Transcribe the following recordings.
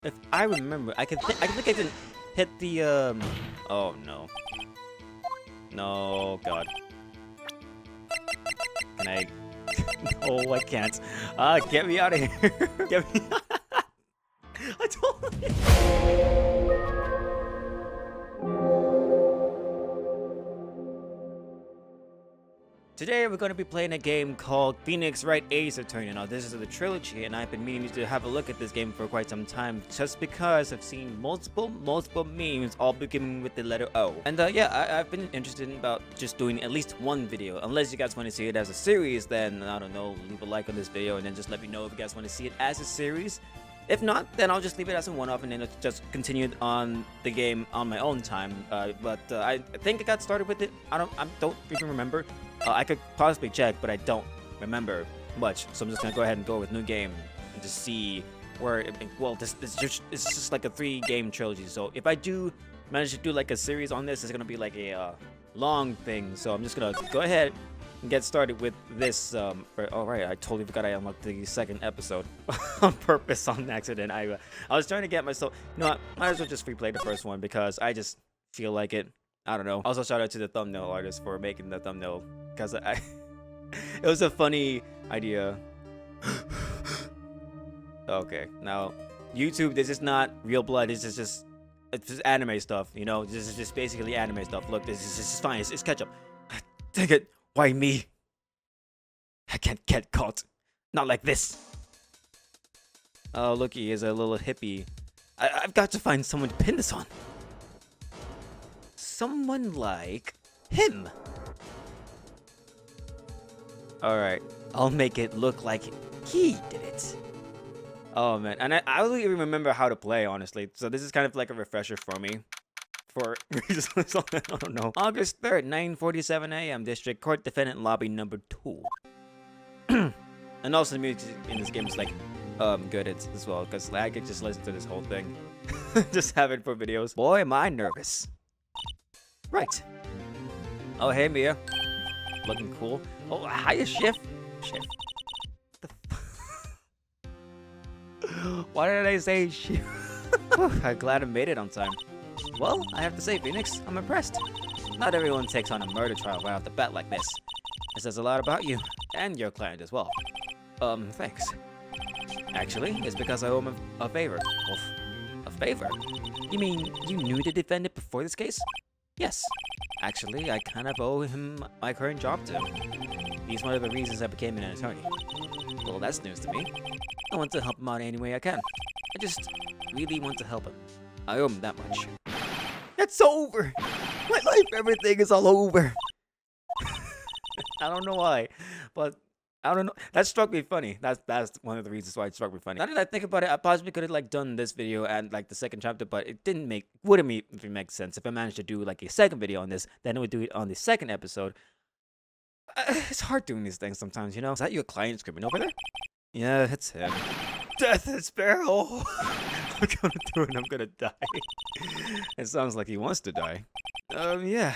If I remember, I think I can hit the oh no. No, God. Can I? No, I can't. Get me out of here. Get me. I totally. Today we're going to be playing a game called Phoenix Wright Ace Attorney. Now this is the trilogy, and I've been meaning to have a look at this game for quite some time, just because I've seen multiple memes all beginning with the letter O. And yeah, I've been interested in about just doing at least one video. Unless you guys want to see it as a series, then I don't know, leave a like on this video and then just let me know if you guys want to see it as a series. If not, then I'll just leave it as a one-off and then it's just continued on the game on my own time. I think I got started with it. I don't even remember. I could possibly check, but I don't remember much. So I'm just gonna go ahead and go with new game and just see where. Well, it's just like a 3-game trilogy. So if I do manage to do like a series on this, it's gonna be like a long thing. So I'm just gonna go ahead and get started with this. Oh right, I totally forgot I unlocked the second episode on purpose on accident. I was trying to get myself. You know what? Might as well just replay the first one because I just feel like it. I don't know. Also, shout out to the thumbnail artist for making the thumbnail because it was a funny idea. Okay, now YouTube, this is not real blood. This is just anime stuff. You know, this is just basically anime stuff. Look, this is fine. It's ketchup. Dang it! Why me? I can't get caught. Not like this. Oh, look, he is a little hippie. I've got to find someone to pin this on. Someone like him. Alright, I'll make it look like he did it. Oh man, and I don't even remember how to play, honestly. So this is kind of like a refresher for me. For reasons I don't know. August 3rd, 9:47 a.m. District Court Defendant Lobby number 2. And also the music in this game is like good as well, because I could just listen to this whole thing. Just have it for videos. Boy, am I nervous. Right. Oh, hey, Mia. Looking cool. Oh, hiya, Schiff. Schiff. Why did I say Schiff? I'm glad I made it on time. Well, I have to say, Phoenix, I'm impressed. Not everyone takes on a murder trial right off the bat like this. It says a lot about you, and your client as well. Thanks. Actually, it's because I owe him a favor. Oof. A favor? You mean you knew the defendant before this case? Yes. Actually, I kind of owe him my current job too. He's one of the reasons I became an attorney. Well, that's news to me. I want to help him out any way I can. I just really want to help him. I owe him that much. It's over! My life, everything is all over! I don't know why, but I don't know. That struck me funny. That's one of the reasons why it struck me funny. Now that I think about it, I possibly could have like done this video and like the second chapter, but it wouldn't make sense. If I managed to do like a second video on this, then I would do it on the second episode. It's hard doing these things sometimes, you know? Is that your client screaming over there? Yeah, it's him. Death is Sparrow! I'm gonna do it and I'm gonna die. It sounds like he wants to die. Yeah.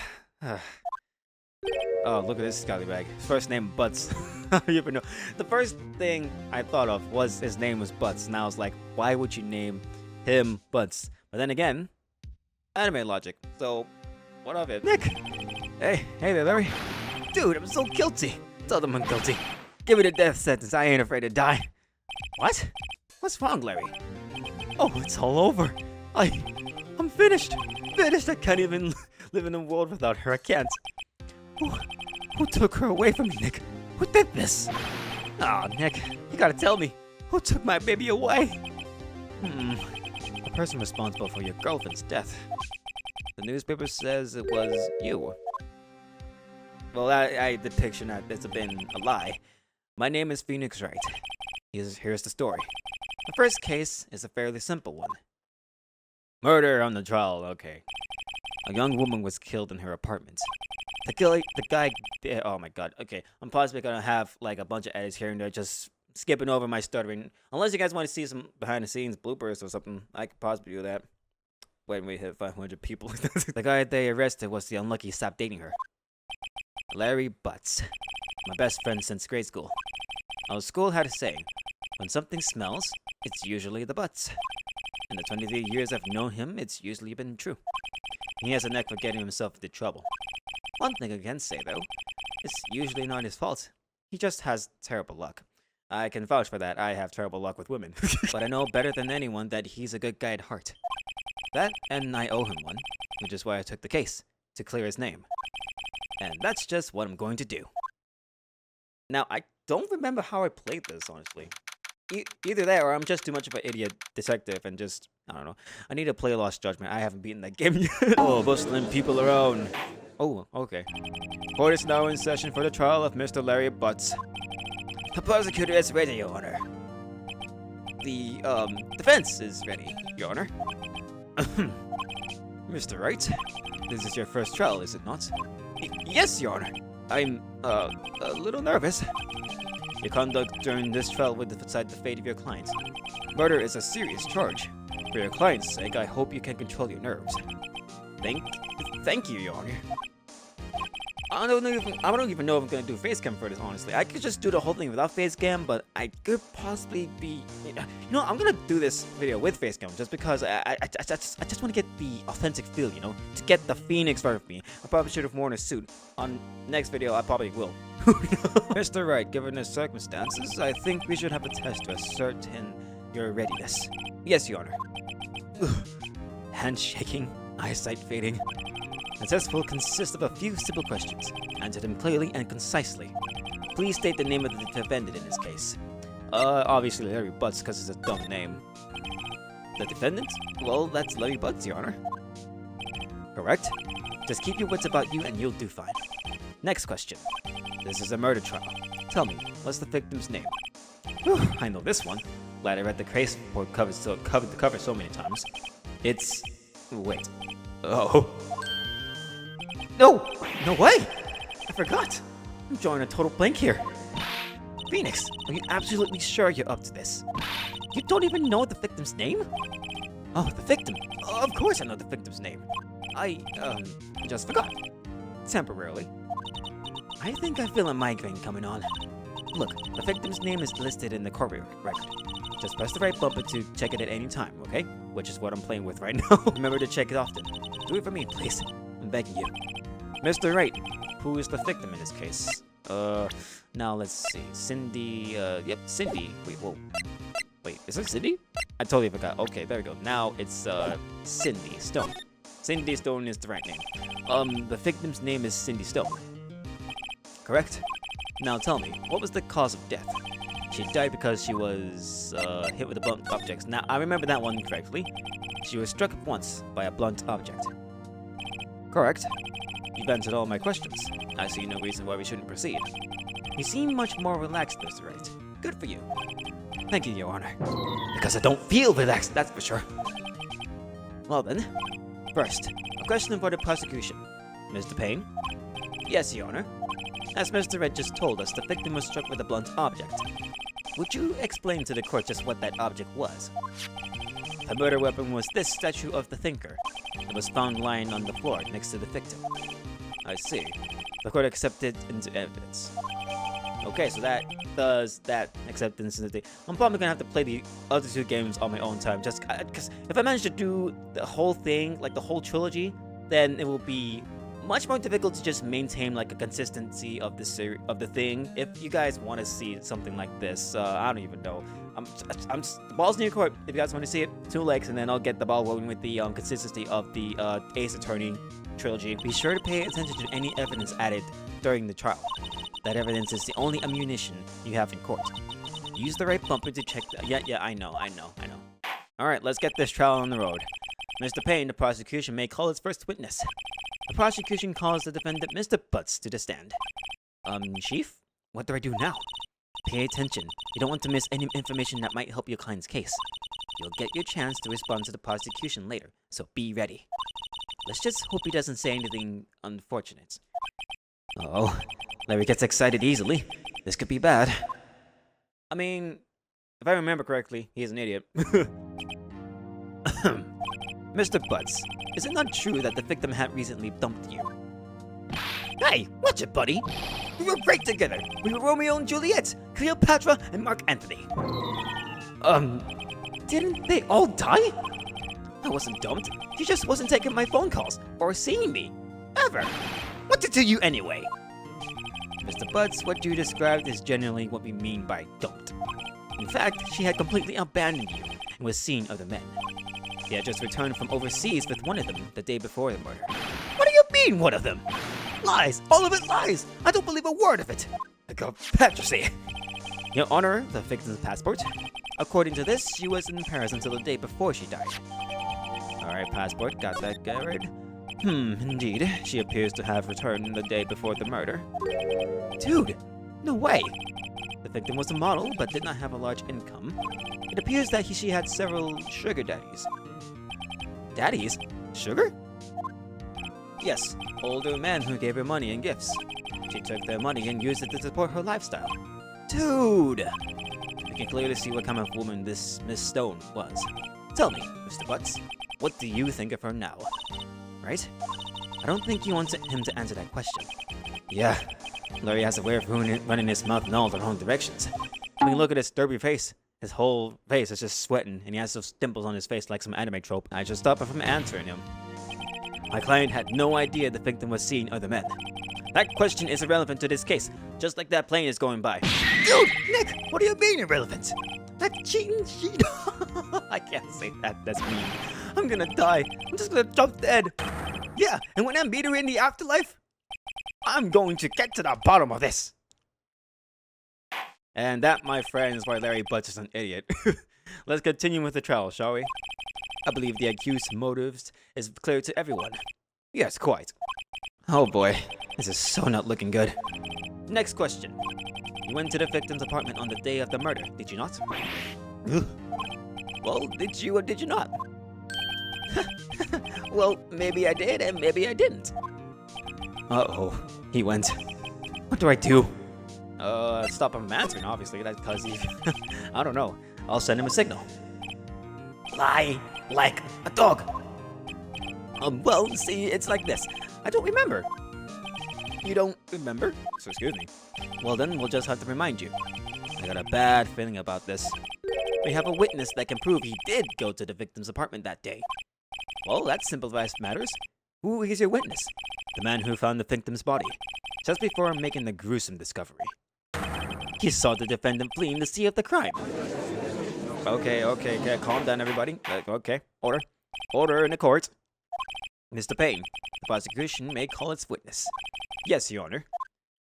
Oh, look at this scallywag. First name Butts. I don't even know. The first thing I thought of was his name was Butts. And I was like, why would you name him Butts? But then again, anime logic. So, what of it? Nick! Hey there, Larry. Dude, I'm so guilty. Tell them I'm guilty. Give me the death sentence. I ain't afraid to die. What? What's wrong, Larry? Oh, it's all over. I'm finished. Finished. I can't even live in a world without her. I can't. Who took her away from me, Nick? Who did this? Oh, Nick, you gotta tell me. Who took my baby away? The person responsible for your girlfriend's death. The newspaper says it was you. Well, the depiction that it's been a lie. My name is Phoenix Wright. Here's the story. The first case is a fairly simple one. Murder on the trial, okay. A young woman was killed in her apartment. The guy, oh my god, okay. I'm possibly gonna have like a bunch of edits here and there, just skipping over my stuttering. Unless you guys want to see some behind the scenes bloopers or something, I could possibly do that. When we hit 500 people. The guy they arrested was the unlucky stop dating her. Larry Butts. My best friend since grade school. Our school had a saying, when something smells, it's usually the butts. In the 23 years I've known him, it's usually been true. He has a knack for getting himself into trouble. One thing I can say, though, it's usually not his fault. He just has terrible luck. I can vouch for that. I have terrible luck with women. But I know better than anyone that he's a good guy at heart. That, and I owe him one, which is why I took the case, to clear his name. And that's just what I'm going to do. Now, I don't remember how I played this, honestly. Either that, or I'm just too much of an idiot detective and just, I don't know. I need to play Lost Judgment. I haven't beaten that game yet. Oh, bustling people around. Oh, okay. Court is now in session for the trial of Mr. Larry Butts. The prosecutor is ready, Your Honor. The, defense is ready, Your Honor. Mr. Wright, this is your first trial, is it not? Yes, Your Honor. I'm, a little nervous. Your conduct during this trial would decide the fate of your client. Murder is a serious charge. For your client's sake, I hope you can control your nerves. Thank you, Your Honor. I don't even know if I'm gonna do face cam for this, honestly. I could just do the whole thing without face cam, but I could possibly be... You know, I'm gonna do this video with face cam just because I just want to get the authentic feel, you know? To get the Phoenix Wright of me. I probably should have worn a suit. On next video, I probably will. Mr. Wright, given the circumstances, I think we should have a test to ascertain your readiness. Yes, Your Honor. Hand shaking, eyesight fading. The test will consist of a few simple questions. Answer them clearly and concisely. Please state the name of the defendant in this case. Obviously Larry Butts, because it's a dumb name. The defendant? Well, that's Larry Butts, Your Honor. Correct. Just keep your wits about you and you'll do fine. Next question. This is a murder trial. Tell me, what's the victim's name? Whew, I know this one. Glad I read the case report covered the cover so many times. It's... Wait. Oh... No! No way! I forgot! I'm drawing a total blank here. Phoenix, are you absolutely sure you're up to this? You don't even know the victim's name? Oh, the victim. Of course I know the victim's name. I just forgot. Temporarily. I think I feel a migraine coming on. Look, the victim's name is listed in the court record. Just press the right button to check it at any time, okay? Which is what I'm playing with right now. Remember to check it often. Do it for me, please. I'm begging you. Mr. Wright, who is the victim in this case? Now let's see. Cindy, yep, Cindy. Wait, whoa. Wait, is it Cindy? I totally forgot. Okay, there we go. Now it's, Cindy Stone. Cindy Stone is the right name. The victim's name is Cindy Stone. Correct? Now tell me, what was the cause of death? She died because she was, hit with a blunt object. Now, I remember that one correctly. She was struck once by a blunt object. Correct. You've answered all my questions. I see no reason why we shouldn't proceed. You seem much more relaxed, Mr. Wright. Good for you. Thank you, Your Honor. Because I don't feel relaxed, that's for sure. Well then, first, a question for the prosecution. Mr. Payne? Yes, Your Honor. As Mr. Wright just told us, the victim was struck with a blunt object. Would you explain to the court just what that object was? The murder weapon was this statue of the Thinker. It was found lying on the floor next to the victim. I see. The court accepted into evidence. Okay, so that does that acceptance into the... I'm probably gonna have to play the other two games on my own time, just because if I manage to do the whole thing, like the whole trilogy, then it will be much more difficult to just maintain like a consistency of the thing. If you guys want to see something like this, I don't even know. The ball's near court. If you guys want to see it, 2 legs, and then I'll get the ball rolling with the consistency of the Ace Attorney trilogy. Be sure to pay attention to any evidence added during the trial. That evidence is the only ammunition you have in court. Use the right bumper to check that. Yeah, I know. Alright, let's get this trial on the road. Mr. Payne, the prosecution may call its first witness. The prosecution calls the defendant, Mr. Butts, to the stand. Chief? What do I do now? Pay attention. You don't want to miss any information that might help your client's case. You'll get your chance to respond to the prosecution later, so be ready. Let's just hope he doesn't say anything unfortunate. Oh, Larry gets excited easily. This could be bad. I mean, if I remember correctly, he's an idiot. Mr. Butts, is it not true that the victim had recently dumped you? Hey, watch it, buddy! We were great together! We were Romeo and Juliet, Cleopatra, and Mark Antony. Didn't they all die? I wasn't dumped. She just wasn't taking my phone calls or seeing me. Ever. What to do you anyway? Mr. Butts, what you described is generally what we mean by dumped. In fact, she had completely abandoned you and was seeing other men. She had just returned from overseas with one of them the day before the murder. What do you mean, one of them? Lies! All of it lies! I don't believe a word of it! I got patriocy! Your Honor, the victim's passport. According to this, she was in Paris until the day before she died. Alright, passport, got that covered. Indeed. She appears to have returned the day before the murder. Dude, no way! The victim was a model, but did not have a large income. It appears that she had several sugar daddies. Daddies? Sugar? Yes, older men who gave her money and gifts. She took their money and used it to support her lifestyle. Dude! You can clearly see what kind of woman this Miss Stone was. Tell me, Mr. Butts, what do you think of her now? Right? I don't think you want him to answer that question. Yeah, Larry has a way of running his mouth in all the wrong directions. I mean, look at his derpy face. His whole face is just sweating, and he has those dimples on his face like some anime trope. I just stopped him from answering him. My client had no idea the victim was seeing other men. That question is irrelevant to this case, just like that plane is going by. Dude, Nick, what do you mean irrelevant? That cheating sheet. I can't say that, that's mean. I'm gonna die. I'm just gonna drop dead. Yeah, and when I meet her in the afterlife, I'm going to get to the bottom of this. And that, my friend, is why Larry Butts is an idiot. Let's continue with the trial, shall we? I believe the accused's motives is clear to everyone. Yes, quite. Oh boy, this is so not looking good. Next question. You went to the victim's apartment on the day of the murder, did you not? Well, did you or did you not? Well, maybe I did and maybe I didn't. Uh-oh, he went. What do I do? Stop him from answering, obviously, that's because he... I don't know. I'll send him a signal. Lie like a dog. Well, see, it's like this. I don't remember. You don't remember? So excuse me. Well then, we'll just have to remind you. I got a bad feeling about this. We have a witness that can prove he did go to the victim's apartment that day. Well, that simplifies matters. Who is your witness? The man who found the victim's body, just before making the gruesome discovery. He saw the defendant fleeing the scene of the crime. Okay, calm down everybody. Okay, order in the court. Mr. Payne, the prosecution may call its witness. Yes, Your Honor.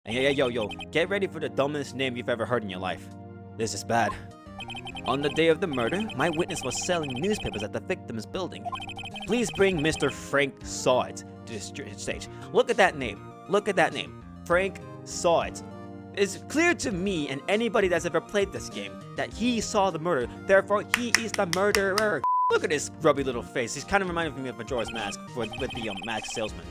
And yo, get ready for the dumbest name you've ever heard in your life. This is bad. On the day of the murder, my witness was selling newspapers at the victim's building. Please bring Mr. Frank Sawit to the stage. Look at that name. Frank Sawit. It's clear to me and anybody that's ever played this game that he saw the murder, therefore he is the murderer. Look at his grubby little face. He's kind of reminding me of Majora's Mask with the mask salesman.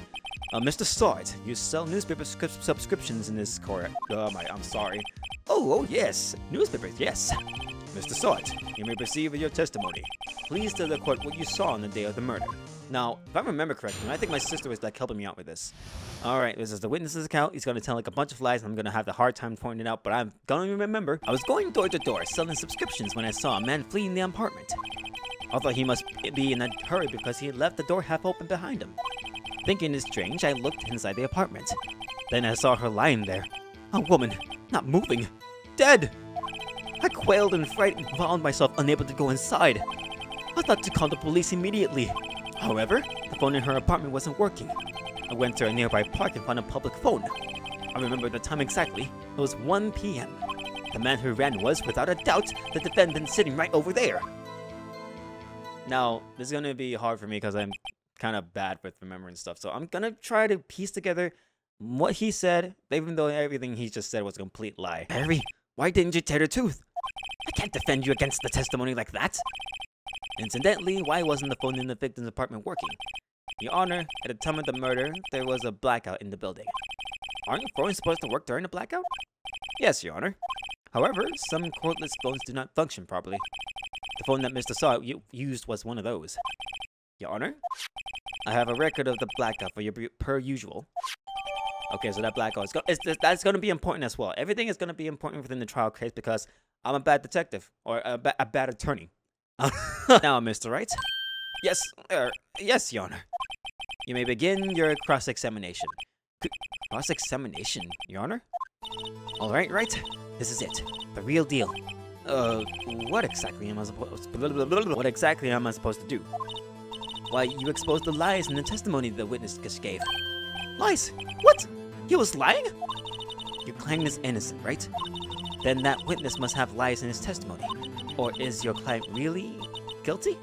Mr. Sawit, you sell newspaper subscriptions in this court. I'm sorry. Oh, yes. Newspapers, yes. Mr. Sawit, you may proceed with your testimony. Please tell the court what you saw on the day of the murder. Now, if I remember correctly, I think my sister was like helping me out with this. Alright, this is the witness's account. He's gonna tell like a bunch of lies and I'm gonna have the hard time pointing it out, but I'm gonna remember. I was going door to door selling subscriptions when I saw a man fleeing the apartment. I thought he must be in a hurry because he had left the door half open behind him. Thinking it strange, I looked inside the apartment. Then I saw her lying there. A woman, not moving, dead. I quailed in fright and found myself unable to go inside. I thought to call the police immediately. However, the phone in her apartment wasn't working. I went to a nearby park and found a public phone. I remember the time exactly. It was 1 p.m. The man who ran was, without a doubt, the defendant sitting right over there. Now, this is going to be hard for me because I'm kind of bad with remembering stuff. So I'm going to try to piece together what he said, even though everything he just said was a complete lie. Harry, why didn't you tear the tooth? I can't defend you against the testimony like that. Incidentally, why wasn't the phone in the victim's apartment working? Your Honor, at the time of the murder, there was a blackout in the building. Aren't phones supposed to work during a blackout? Yes, Your Honor. However, some cordless phones do not function properly. The phone that Mr. Sawit used was one of those. Your Honor, I have a record of the blackout for your per usual. Okay, so that blackout that's going to be important as well. Everything is going to be important within the trial case because I'm a bad detective or a bad attorney. Now, Mr. Wright, Yes, Your Honor. You may begin your cross-examination. Cross-examination, Your Honor? Alright, right. This is it. The real deal. What exactly am I supposed to do? Why, you exposed the lies in the testimony the witness just gave. Lies? What? He was lying? Your client is innocent, right? Then that witness must have lies in his testimony. Or is your client really guilty?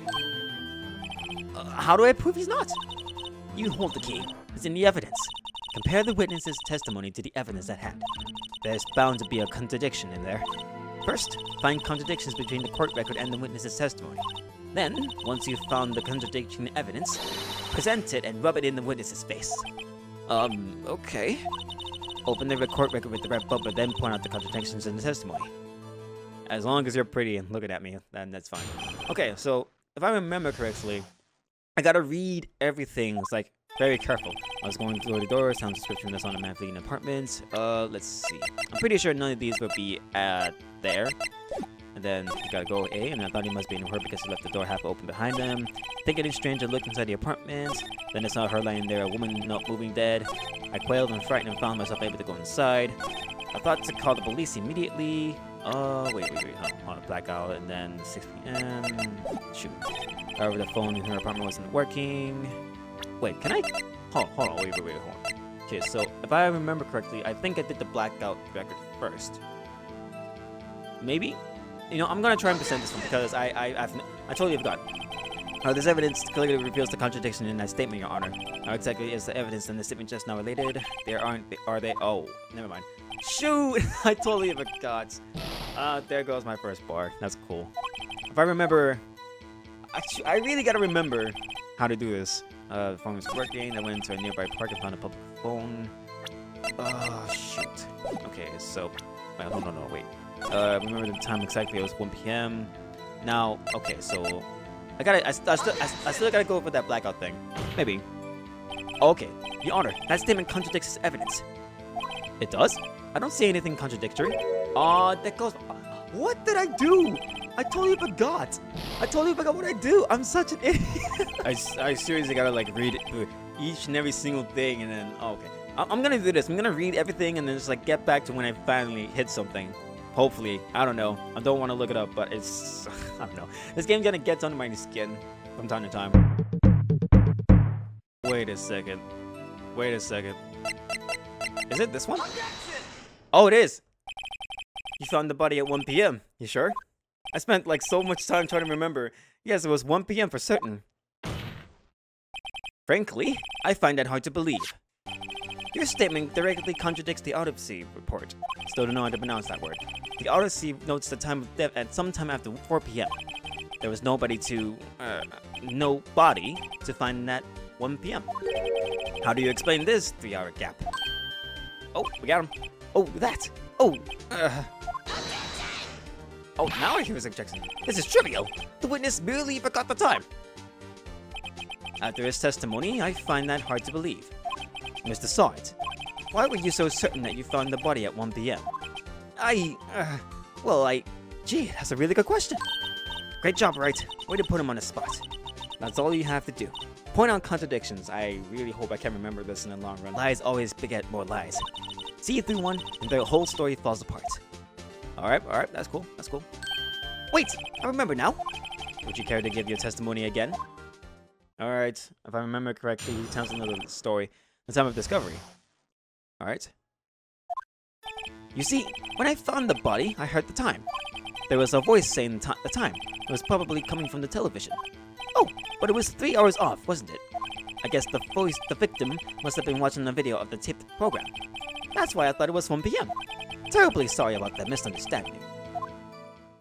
How do I prove he's not? You hold the key. It's in the evidence. Compare the witness's testimony to the evidence at hand. There's bound to be a contradiction in there. First, find contradictions between the court record and the witness's testimony. Then, once you've found the contradiction evidence, present it and rub it in the witness's face. Okay. Open the court record with the red bubble, then point out the contradictions in the testimony. As long as you're pretty and looking at me, then that's fine. Okay, so, if I remember correctly, I gotta read everything. It's like, very careful. I was going through the door, sound description that's on the map leading apartment. Let's see. I'm pretty sure none of these would be there. And then you gotta go A, and I thought he must be in a hurry because he left the door half open behind him. Thinking it's strange to look inside the apartment. Then I saw her lying there, a woman not moving, dead. I quailed and frightened and found myself able to go inside. I thought to call the police immediately. Wait. On a blackout, and then 6 p.m. Shoot. However, the phone in her apartment wasn't working. Wait, can I? Hold on. Wait, hold on. Okay, so if I remember correctly, I think I did the blackout record first. Maybe? You know, I'm gonna try and present this one because I totally forgot. This evidence clearly reveals the contradiction in that statement, Your Honor. How exactly is the evidence in the statement just now related? Are they? Oh, never mind. Shoot! I totally forgot. There goes my first bar. That's cool. If I remember, I really gotta remember how to do this. The phone was working. I went to a nearby park and found a public phone. Oh, shoot. Okay, so, wait, no, wait. Remember the time exactly? It was 1 p.m. Now, okay, so I still gotta go for that blackout thing. Maybe. Okay, Your Honor, that statement contradicts his evidence. It does? I don't see anything contradictory. That goes. What did I do? I totally forgot. What I do. I'm such an idiot. I seriously gotta like read it through each and every single thing, and then okay. I'm gonna do this. I'm gonna read everything and then just like get back to when I finally hit something. Hopefully, I don't know. I don't want to look it up, but it's I don't know. This game gonna get under my skin from time to time. Wait a second. Is it this one? Oh, it is. You found the body at 1 p.m. You sure? I spent like so much time trying to remember. Yes, it was 1 p.m. for certain. Frankly, I find that hard to believe. Your statement directly contradicts the autopsy report. Still don't know how to pronounce that word. The autopsy notes the time of death at sometime after 4 p.m. There was no body to find at 1 p.m. How do you explain this 3-hour gap? Oh, we got him. Oh, that. Oh, now I hear his objection. This is trivial. The witness merely forgot the time. After his testimony, I find that hard to believe. Mr. Sard, why were you so certain that you found the body at 1 p.m.? Gee, that's a really good question. Great job, Wright. Way to put him on the spot. That's all you have to do. Point out contradictions. I really hope I can remember this in the long run. Lies always beget more lies. See it through one, and the whole story falls apart. Alright, that's cool. Wait, I remember now. Would you care to give your testimony again? Alright, if I remember correctly, he tells another story. The time of discovery. Alright. You see, when I found the body, I heard the time. There was a voice saying the time. It was probably coming from the television. Oh, but it was 3 hours off, wasn't it? I guess the victim must have been watching the video of the taped program. That's why I thought it was 1 p.m. Terribly sorry about that misunderstanding.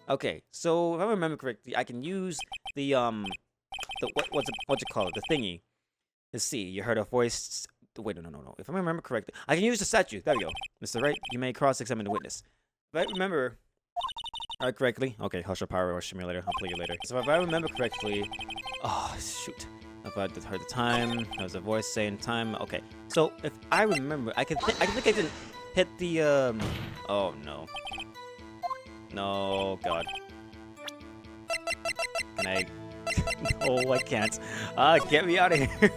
Okay, so if I remember correctly, I can use the what's it called? The thingy. Let's see. You heard a voice. Wait, no. If I remember correctly, I can use the statue. There we go. Mr. Wright, you may cross-examine the witness. If I remember correctly, okay, hush your power rush simulator. I'll play you later. So if I remember correctly, oh shoot. If I heard the time, there was a voice saying time. Okay, so if I remember, I think I didn't hit the oh no. No, God. Can I? No, I can't. Get me out of here.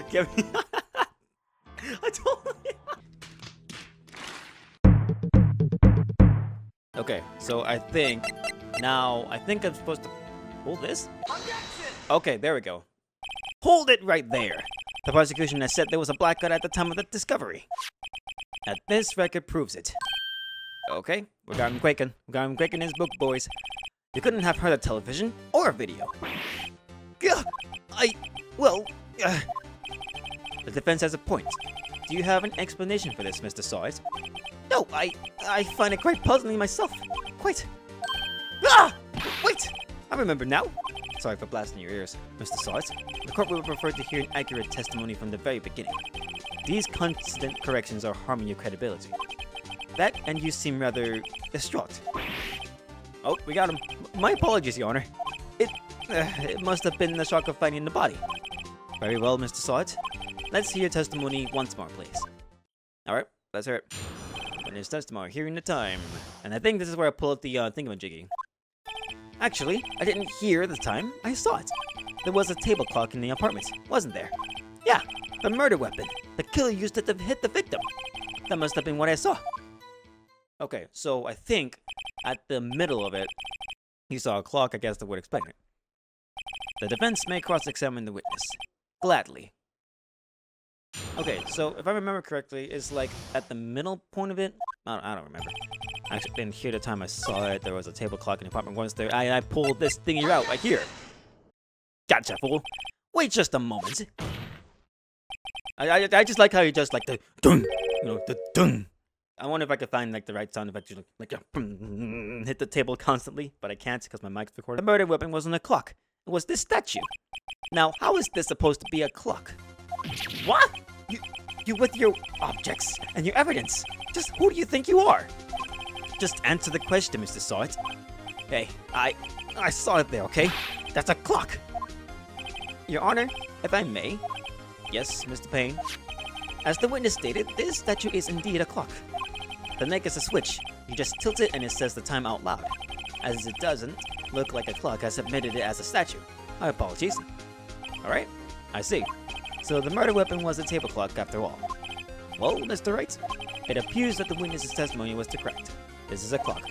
Get me out. I totally... Okay, so I think I'm supposed to hold this? Okay, there we go. Hold it right there. The prosecution has said there was a blackout at the time of the discovery. And this record proves it. Okay, we got him quaking. We got him quaking his book, boys. You couldn't have heard a television or a video. The defense has a point. Do you have an explanation for this, Mr. Sawyer? No, I find it quite puzzling myself. Quite. Wait! I remember now. Sorry for blasting your ears, Mr. Sawyer. The court would prefer to hear an accurate testimony from the very beginning. These constant corrections are harming your credibility. That and you seem rather distraught. Oh, we got him. My apologies, Your Honor. It must have been the shock of finding the body. Very well, Mr. Sawyer. Let's hear your testimony once more, please. Alright, let's hear it. Witness testimony, hearing the time. And I think this is where I pull out the thingamajiggy. Actually, I didn't hear the time, I saw it. There was a table clock in the apartment, wasn't there? Yeah, the murder weapon. The killer used it to hit the victim. That must have been what I saw. Okay, so I think at the middle of it, he saw a clock. I guess that would explain it. The defense may cross-examine the witness. Gladly. Okay, so if I remember correctly, it's like at the middle point of it. I don't remember. I actually didn't hear the time I saw it. There was a table clock in the apartment once there. I pulled this thingy out right here. Gotcha, fool. Wait just a moment. I just like how you just like the dun, you know, the dun. I wonder if I could find like the right sound effect, like hit the table constantly, but I can't because my mic's recording. The murder weapon wasn't a clock. It was this statue. Now, how is this supposed to be a clock? What? You with your objects and your evidence. Just who do you think you are? Just answer the question, Mr. Sawyer. Hey, I saw it there, okay? That's a clock. Your Honor, if I may. Yes, Mr. Payne. As the witness stated, this statue is indeed a clock. The neck is a switch. You just tilt it and it says the time out loud. As it doesn't look like a clock, I submitted it as a statue. My apologies. Alright, I see. So the murder weapon was a table clock after all. Well, Mr. Wright, it appears that the witness's testimony was correct. This is a clock.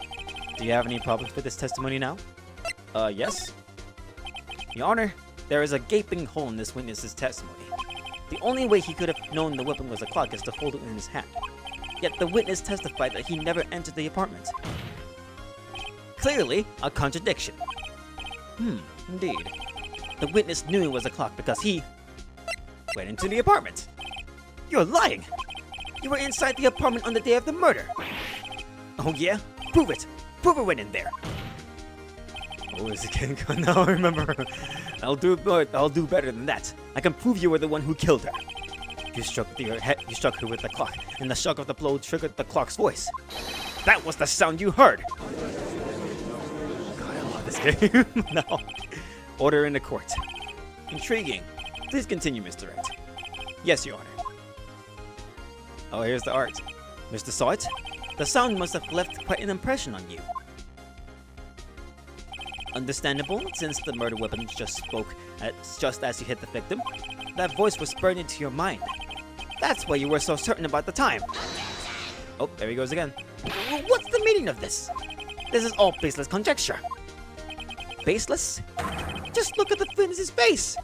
Do you have any problems with this testimony now? Yes. Your Honor, there is a gaping hole in this witness's testimony. The only way he could have known the weapon was a clock is to hold it in his hand. Yet the witness testified that he never entered the apartment. Clearly, a contradiction. Indeed. The witness knew it was a clock because he went into the apartment. You're lying! You were inside the apartment on the day of the murder! Oh yeah? Prove it! Prove it went in there! Oh, is it getting good now? I remember. I'll do better than that. I can prove you were the one who killed her. You struck her with the clock, and the shock of the blow triggered the clock's voice. That was the sound you heard! God, I love this game. No. Order in the court. Intriguing. Please continue, Mr. Wright. Yes, Your Honor. Oh, here's the art. Mr. Sawyer, the sound must have left quite an impression on you. Understandable, since the murder weapon just spoke just as you hit the victim. That voice was burned into your mind. That's why you were so certain about the time. Oh, there he goes again. What's the meaning of this? This is all baseless conjecture. Baseless? Just look at the witness's face.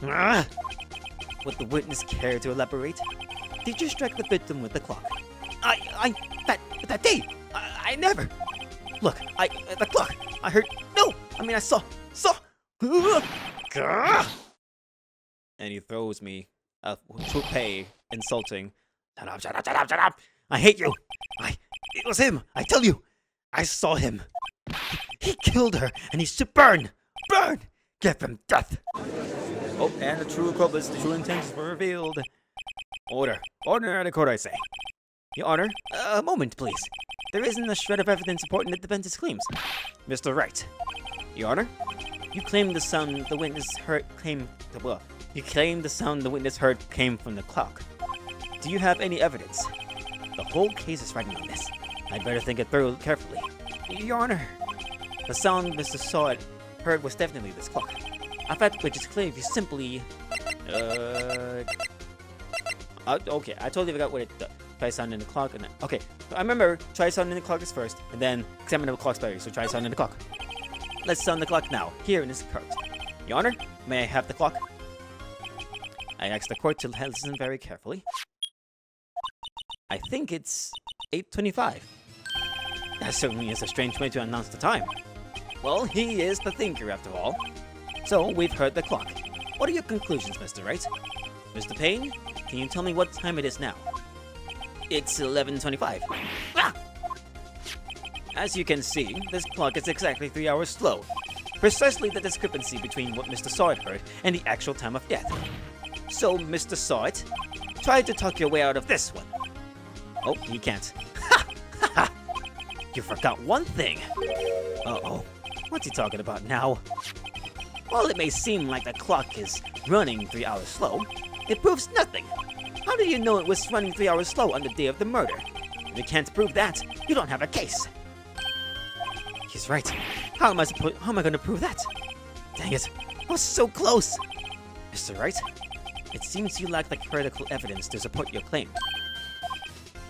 Would the witness care to elaborate? Did you strike the victim with the clock? That day, I never. Look, the clock. I heard. No, I mean I saw. And he throws me a toupee, insulting. Shut up! I hate you. It was him. I tell you, I saw him. He killed her, and he should burn. Give him death. Oh, and the true culprits, the true intentions were revealed. Order at the court, I say. Your Honor, a moment, please. There isn't a shred of evidence supporting the defense's claims. Mr. Wright. Your Honor, you claim the sound the witness heard came from the clock. Do you have any evidence? The whole case is riding on this. I'd better think it through carefully. Your Honor, the sound Mr. Sawyer heard was definitely this clock. A fact which is clear if you simply... okay, I totally forgot what it does. Try sounding the clock and then... Okay, I remember, try sounding the clock is first, and then examine the clock's value, so try sounding the clock. Let's sound the clock now, here in this court. Your Honor, may I have the clock? I asked the court to listen very carefully. I think it's 8:25. That certainly is a strange way to announce the time. Well, he is the thinker after all. So, we've heard the clock. What are your conclusions, Mr. Wright? Mr. Payne, can you tell me what time it is now? It's 11:25. Ah! As you can see, this clock is exactly 3 hours slow. Precisely the discrepancy between what Mr. Sawit heard and the actual time of death. So, Mr. Sawit, try to talk your way out of this one. Oh, he can't. Ha! Ha ha! You forgot one thing. Uh-oh. What's he talking about now? While it may seem like the clock is running 3 hours slow, it proves nothing. How do you know it was running 3 hours slow on the day of the murder? If you can't prove that, you don't have a case. He's right. How am I going to prove that? Dang it, I was so close. Mr. Wright, it seems you lack the critical evidence to support your claim.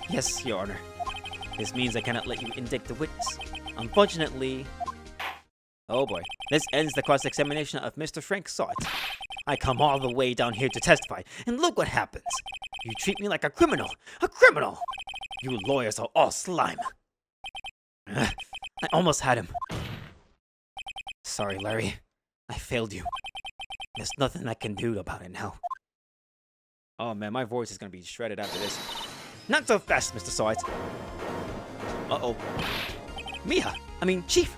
Yes, Your Honor. This means I cannot let you indict the witness. Unfortunately... Oh boy. This ends the cross-examination of Mr. Frank Sawit. I come all the way down here to testify, and look what happens. You treat me like a criminal! A criminal! You lawyers are all slime. I almost had him. Sorry, Larry. I failed you. There's nothing I can do about it now. Oh man, my voice is gonna be shredded after this. Not so fast, Mr. Sawit. Uh-oh. Chief.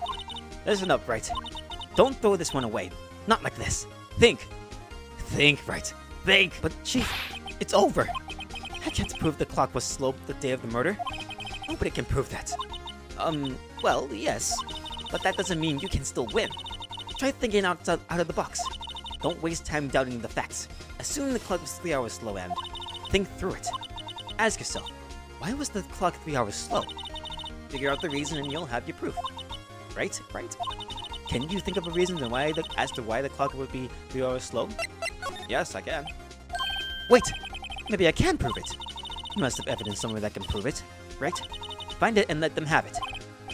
Listen up, Wright. Don't throw this one away. Not like this. Think. Think, Wright. Think. But, Chief, it's over. I can't prove the clock was slow the day of the murder. Nobody can prove that. Well, yes. But that doesn't mean you can still win. Try thinking out of the box. Don't waste time doubting the facts. Assume the clock was 3 hours slow and think through it. Ask yourself, why was the clock 3 hours slow? Figure out the reason and you'll have your proof. Right? Can you think of a reason as to why the clock would be 3 hours slow? Yes, I can. Wait! Maybe I can prove it. You must have evidence somewhere that can prove it, right? Find it and let them have it.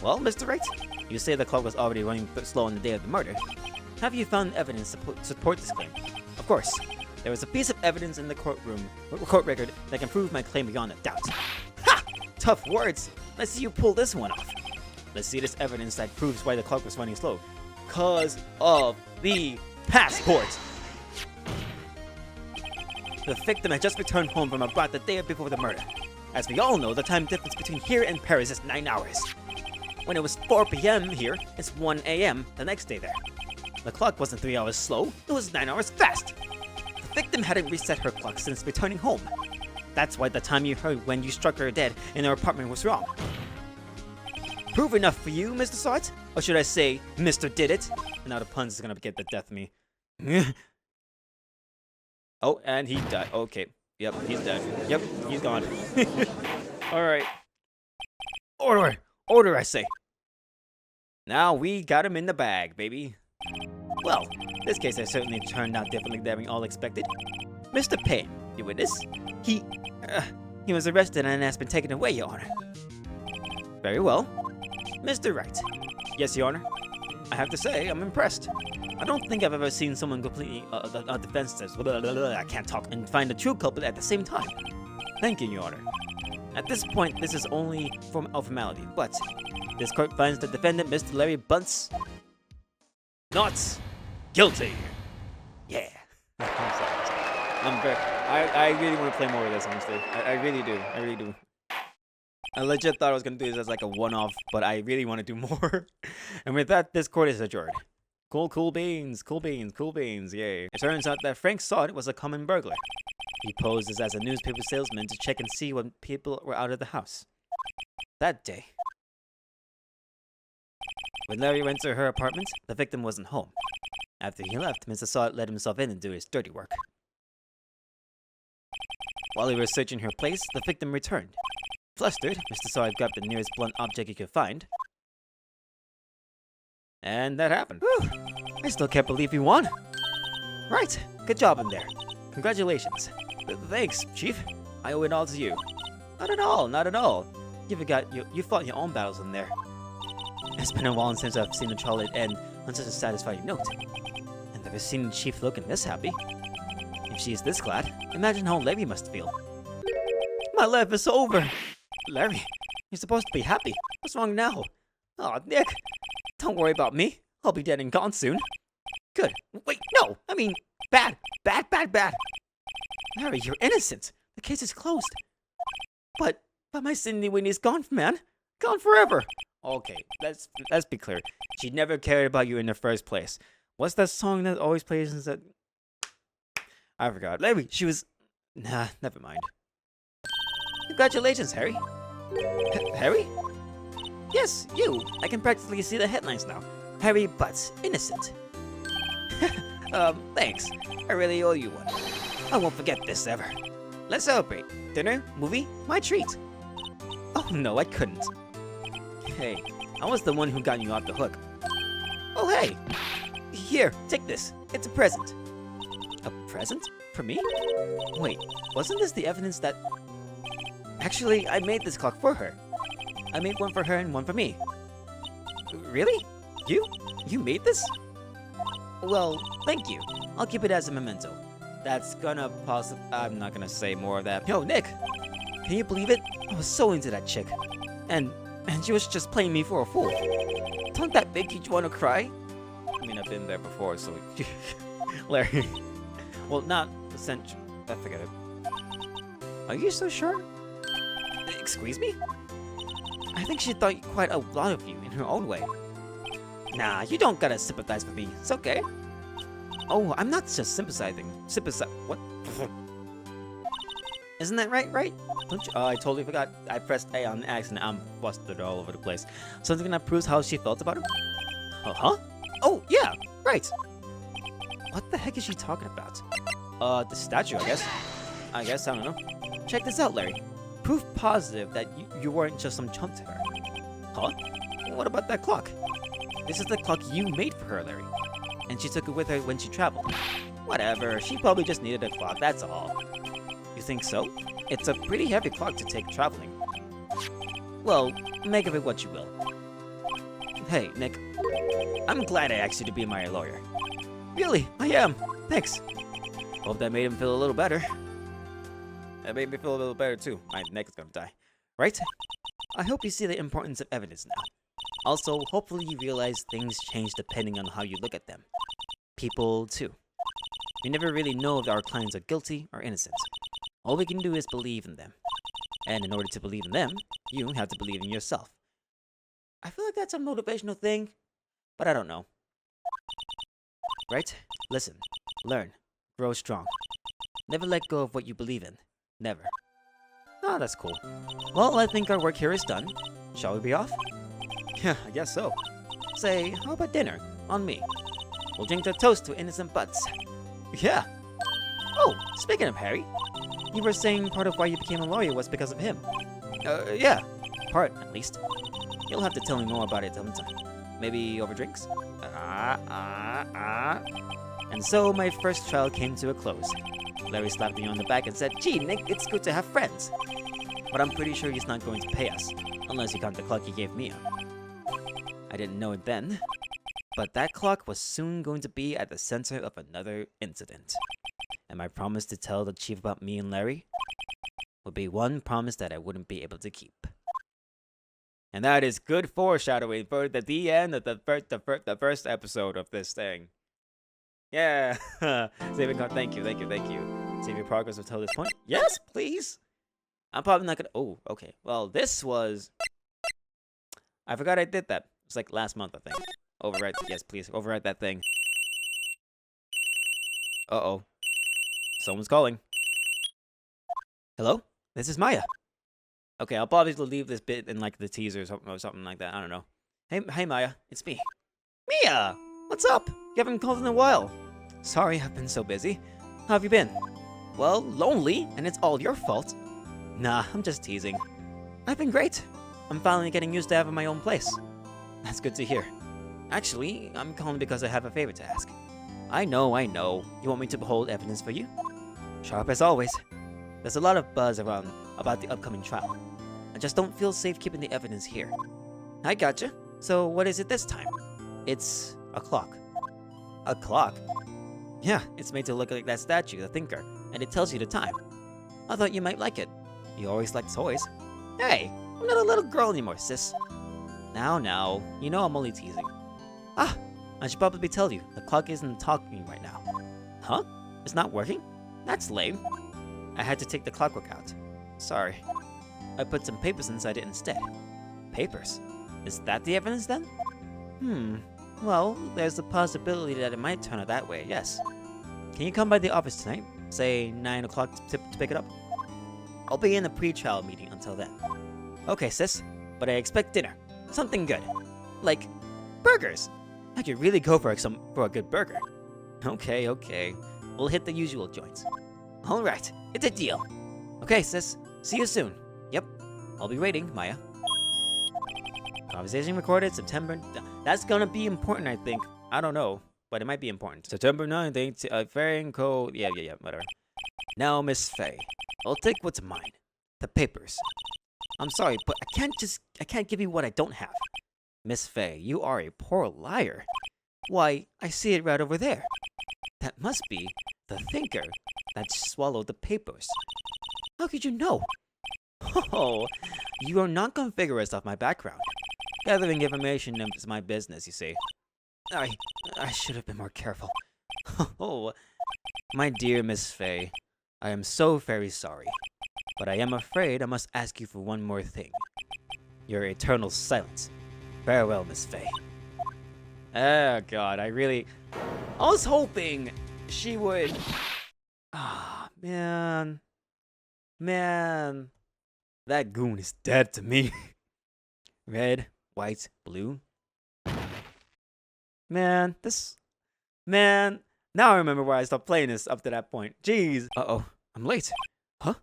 Well, Mr. Wright, you say the clock was already running slow on the day of the murder. Have you found evidence to support this claim? Of course. There is a piece of evidence in the court record that can prove my claim beyond a doubt. Ha! Tough words! Let's see you pull this one off. Let's see this evidence that proves why the clock was running slow. 'Cause of the passport! The victim had just returned home from abroad the day before the murder. As we all know, the time difference between here and Paris is 9 hours. When it was 4 p.m. here, it's 1 a.m. the next day there. The clock wasn't 3 hours slow, it was 9 hours fast. The victim hadn't reset her clock since returning home. That's why the time you heard when you struck her dead in her apartment was wrong. Proof enough for you, Mr. Sawit? Or should I say, Mr. Did It? And now the puns is gonna get the death of me. Oh, and he died. Okay. Yep, he's dead. Yep, he's gone. Alright. Order! Order, I say! Now we got him in the bag, baby. Well, this case has certainly turned out differently than we all expected. Mr. Payne, you witness? He was arrested and has been taken away, Your Honor. Very well. Mr. Wright. Yes, Your Honor. I have to say, I'm impressed. I don't think I've ever seen someone completely defenseless, I can't talk, and find the true culprit at the same time. Thank you, Your Honor. At this point, this is only a formality, but this court finds the defendant, Mr. Larry Bunce, not guilty. Yeah. I really want to play more of this, honestly. I really do. I really do. I legit thought I was going to do this as like a one-off, but I really want to do more. And with that, this court is adjourned. Cool beans, yay. It turns out that Frank Sawit was a common burglar. He poses as a newspaper salesman to check and see when people were out of the house. That day, when Larry went to her apartment, the victim wasn't home. After he left, Mr. Sawit let himself in and do his dirty work. While he was searching her place, the victim returned. Flustered, Mr. Sawit grabbed the nearest blunt object he could find And that happened. Whew. I still can't believe you won. Right. Good job in there. Congratulations. Thanks, Chief. I owe it all to you. Not at all, not at all. You fought your own battles in there. It's been a while since I've seen the trial end on such a satisfying note. And never seen Chief looking this happy. If she is this glad, imagine how Larry must feel. My life is over. Larry, you're supposed to be happy. What's wrong now? Aw, Nick. Don't worry about me. I'll be dead and gone soon. Good. Wait, no. I mean, bad. Bad, bad, bad. Larry, you're innocent. The case is closed. But my Cindy Winnie's gone, man. Gone forever. Okay, let's be clear. She never cared about you in the first place. What's that song that always plays in that? I forgot. Larry, she was... Nah, never mind. Congratulations, Harry. Harry? Yes, you. I can practically see the headlines now. Harry Butts, innocent. Thanks. I really owe you one. I won't forget this ever. Let's celebrate. Dinner, movie, my treat. Oh no, I couldn't. Hey, I was the one who got you off the hook. Oh hey! Here, take this. It's a present. A present? For me? Wait, wasn't this the evidence that... Actually, I made this clock for her. I made one for her and one for me. Really? You? You made this? Well, thank you. I'll keep it as a memento. That's gonna I'm not gonna say more of that. Yo, Nick! Can you believe it? I was so into that chick. And she was just playing me for a fool. Don't that make you want to cry? I mean, I've been there before, so... Larry. Well, not essential. I forget it. Are you so sure? Excuse me? I think she thought quite a lot of you in her own way. Nah, you don't gotta sympathize with me. It's okay. Oh, I'm not just sympathizing. What? Isn't that right? Don't you? Oh, I totally forgot. I pressed A on accident. I'm busted all over the place. Something that proves how she felt about him? Huh? Oh, yeah, right. What the heck is she talking about? The statue, I guess, I don't know. Check this out, Larry. Proof positive that you weren't just some chump to her. Huh? What about that clock? This is the clock you made for her, Larry. And she took it with her when she traveled. Whatever, she probably just needed a clock, that's all. You think so? It's a pretty heavy clock to take traveling. Well, make of it what you will. Hey, Nick. I'm glad I asked you to be my lawyer. Really, I am. Thanks. Hope that made him feel a little better. That made me feel a little better too. My neck is gonna die. Right? I hope you see the importance of evidence now. Also, hopefully you realize things change depending on how you look at them. People, too. We never really know if our clients are guilty or innocent. All we can do is believe in them. And in order to believe in them, you have to believe in yourself. I feel like that's a motivational thing, but I don't know. Right? Listen, learn, grow strong. Never let go of what you believe in. Never. Ah, that's cool. Well, I think our work here is done. Shall we be off? Yeah, I guess so. Say, how about dinner? On me. We'll drink a toast to innocent butts. Yeah. Oh, speaking of Harry, you were saying part of why you became a lawyer was because of him. Yeah. Part, at least. You'll have to tell me more about it sometime. Maybe over drinks? And so my first trial came to a close. Larry slapped me on the back and said, "Gee, Nick, it's good to have friends." But I'm pretty sure he's not going to pay us, unless you count the clock he gave me. I didn't know it then, but that clock was soon going to be at the center of another incident. And my promise to tell the chief about me and Larry would be one promise that I wouldn't be able to keep. And that is good foreshadowing for the end of the first episode of this thing. Yeah. Saving card. Thank you. Save your progress until this point. Yes, please. I'm probably not gonna. Oh, okay. Well, this was. I forgot I did that. It's like last month, I think. Overwrite. Yes, please. Overwrite that thing. Uh-oh. Someone's calling. Hello? This is Maya. Okay, I'll probably leave this bit in like the teaser or something like that. I don't know. Hey, Maya. It's me. Mia! What's up? You haven't called in a while. Sorry, I've been so busy. How have you been? Well, lonely, and it's all your fault. Nah, I'm just teasing. I've been great. I'm finally getting used to having my own place. That's good to hear. Actually, I'm calling because I have a favor to ask. I know. You want me to behold evidence for you? Sharp as always. There's a lot of buzz around about the upcoming trial. I just don't feel safe keeping the evidence here. I gotcha. So what is it this time? It's a clock. A clock? Yeah, it's made to look like that statue, the thinker, and it tells you the time. I thought you might like it. You always like toys. Hey, I'm not a little girl anymore, sis. Now, you know I'm only teasing. Ah, I should probably tell you, the clock isn't talking right now. Huh? It's not working? That's lame. I had to take the clockwork out. Sorry. I put some papers inside it instead. Papers? Is that the evidence then? Well, there's the possibility that it might turn out that way, yes. Can you come by the office tonight? Say 9 o'clock to pick it up? I'll be in the pre-trial meeting until then. Okay, sis, but I expect dinner. Something good. Like burgers. I could really go for a good burger. Okay. We'll hit the usual joints. Alright, it's a deal. Okay, sis. See you soon. Yep. I'll be waiting, Maya. Conversation recorded September... That's gonna be important, I think. I don't know, but it might be important. September 9th, varying code... Yeah, whatever. Now, Miss Faye. I'll take what's mine. The papers. I'm sorry, but I can't give you what I don't have. Miss Faye, you are a poor liar. Why, I see it right over there. That must be the thinker that swallowed the papers. How could you know? Oh, you are not gonna figure us off my background. Gathering information is my business, you see. I should have been more careful. Oh, my dear Miss Faye, I am so very sorry. But I am afraid I must ask you for one more thing. Your eternal silence. Farewell, Miss Faye. Oh god, I was hoping she would... Ah, man. That goon is dead to me. Red, white, blue. Man, now I remember why I stopped playing this up to that point. Jeez. Uh-oh, I'm late. Huh?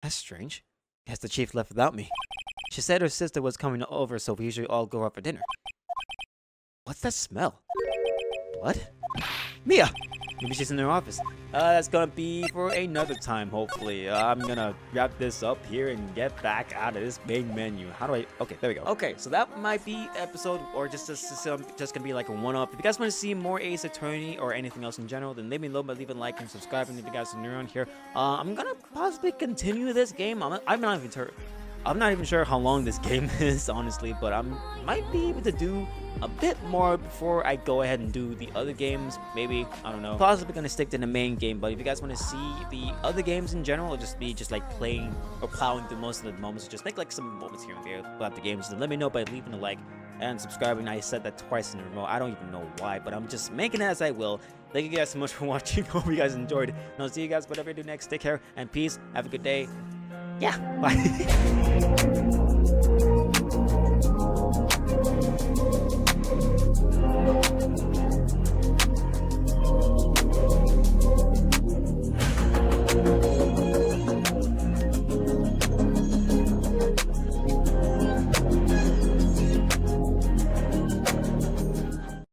That's strange. Guess the chief left without me. She said her sister was coming over, so we usually all go out for dinner. What's that smell? Blood? Mia! Maybe she's in her office. That's gonna be for another time, hopefully. I'm gonna wrap this up here and get back out of this main menu. How do I... Okay, there we go. Okay, so that might be episode, or just gonna be like a one-off. If you guys want to see more Ace Attorney or anything else in general, then let me know by leaving a like and subscribing if you guys are new around here. I'm gonna possibly continue this game. I'm not even sure how long this game is, honestly, but I might be able to do a bit more before I go ahead and do the other games. Maybe, I don't know. Possibly gonna stick to the main game, but if you guys want to see the other games in general, or just be like playing or plowing through most of the moments, just make like some moments here and there about the games, then let me know by leaving a like and subscribing. I said that twice in a row. I don't even know why, but I'm just making it as I will. Thank you guys so much for watching. Hope you guys enjoyed, and I'll see you guys whatever I do next. Take care and peace. Have a good day. Yeah, bye.